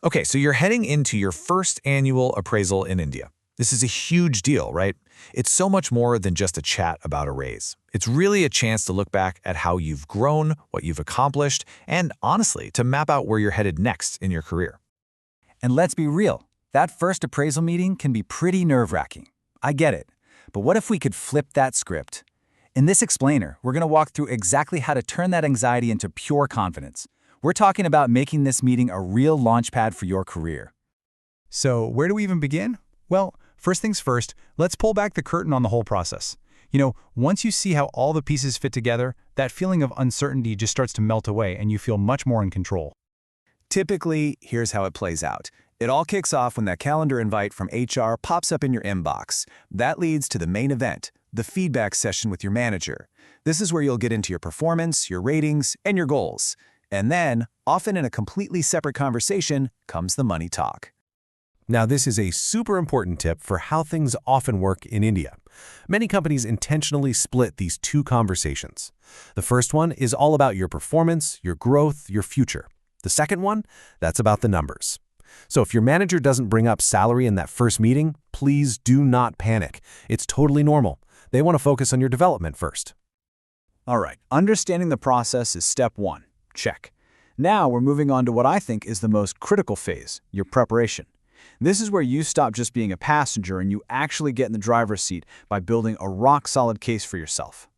Okay, so you're heading into your first annual appraisal in India. This is a huge deal, right? It's so much more than just a chat about a raise. It's really a chance to look back at how you've grown, what you've accomplished, and honestly, to map out where you're headed next in your career. And let's be real, that first appraisal meeting can be pretty nerve-wracking. I get it. But what if we could flip that script? In this explainer, we're going to walk through exactly how to turn that anxiety into pure confidence. We're talking about making this meeting a real launchpad for your career. So where do we even begin? Well, first things first, let's pull back the curtain on the whole process. Once you see how all the pieces fit together, that feeling of uncertainty just starts to melt away and you feel much more in control. Typically, here's how it plays out. It all kicks off when that calendar invite from HR pops up in your inbox. That leads to the main event, the feedback session with your manager. This is where you'll get into your performance, your ratings, and your goals. And then, often in a completely separate conversation, comes the money talk. Now, this is a super important tip for how things often work in India. Many companies intentionally split these two conversations. The first one is all about your performance, your growth, your future. The second one, that's about the numbers. So if your manager doesn't bring up salary in that first meeting, please do not panic. It's totally normal. They want to focus on your development first. All right, understanding the process is step one. Check. Now we're moving on to what I think is the most critical phase, your preparation. This is where you stop just being a passenger and you actually get in the driver's seat by building a rock-solid case for yourself.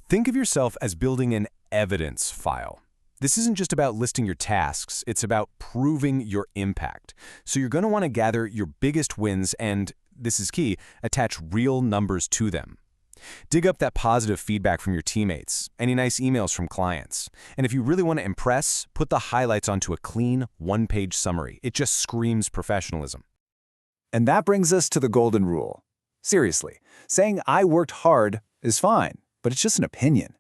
Think of yourself as building an evidence file. This isn't just about listing your tasks, it's about proving your impact. So you're going to want to gather your biggest wins and, this is key, attach real numbers to them. Dig up that positive feedback from your teammates, any nice emails from clients. And if you really want to impress, put the highlights onto a clean, one-page summary. It just screams professionalism. And that brings us to the golden rule. Seriously, saying I worked hard is fine, but it's just an opinion.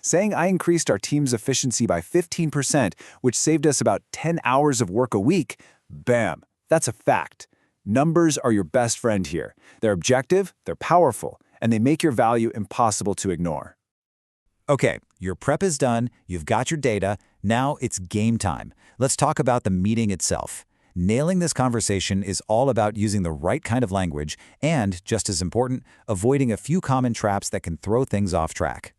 Saying I increased our team's efficiency by 15%, which saved us about 10 hours of work a week, bam, that's a fact. Numbers are your best friend here. They're objective, they're powerful, and they make your value impossible to ignore. Okay, your prep is done, you've got your data, now it's game time. Let's talk about the meeting itself. Nailing this conversation is all about using the right kind of language and, just as important, avoiding a few common traps that can throw things off track.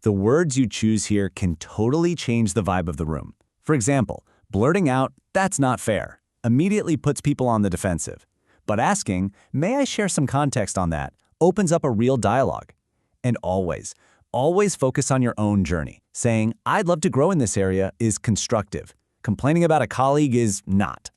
The words you choose here can totally change the vibe of the room. For example, blurting out, "That's not fair," immediately puts people on the defensive. But asking, "May I share some context on that?" opens up a real dialogue. And always focus on your own journey. Saying, "I'd love to grow in this area" is constructive. Complaining about a colleague is not.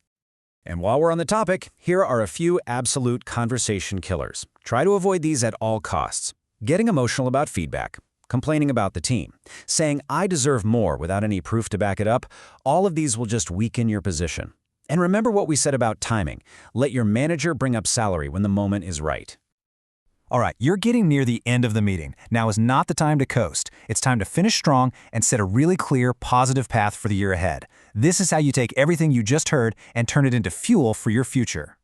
And while we're on the topic, here are a few absolute conversation killers. Try to avoid these at all costs. Getting emotional about feedback. Complaining about the team. Saying, "I deserve more" without any proof to back it up. All of these will just weaken your position. And remember what we said about timing. Let your manager bring up salary when the moment is right. All right, you're getting near the end of the meeting. Now is not the time to coast. It's time to finish strong and set a really clear, positive path for the year ahead. This is how you take everything you just heard and turn it into fuel for your future.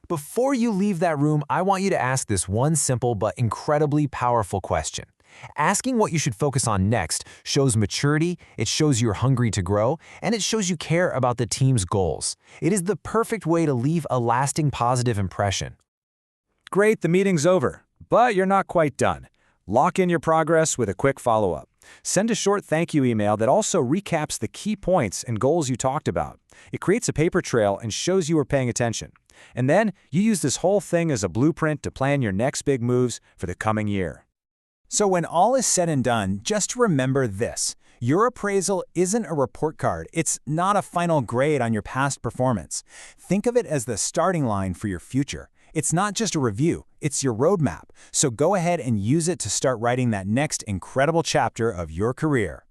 Before you leave that room, I want you to ask this one simple but incredibly powerful question. Asking what you should focus on next shows maturity, it shows you're hungry to grow, and it shows you care about the team's goals. It is the perfect way to leave a lasting positive impression. Great, the meeting's over, but you're not quite done. Lock in your progress with a quick follow-up. Send a short thank you email that also recaps the key points and goals you talked about. It creates a paper trail and shows you were paying attention. And then you use this whole thing as a blueprint to plan your next big moves for the coming year. So when all is said and done, just remember this. Your appraisal isn't a report card. It's not a final grade on your past performance. Think of it as the starting line for your future. It's not just a review, it's your roadmap. So go ahead and use it to start writing that next incredible chapter of your career.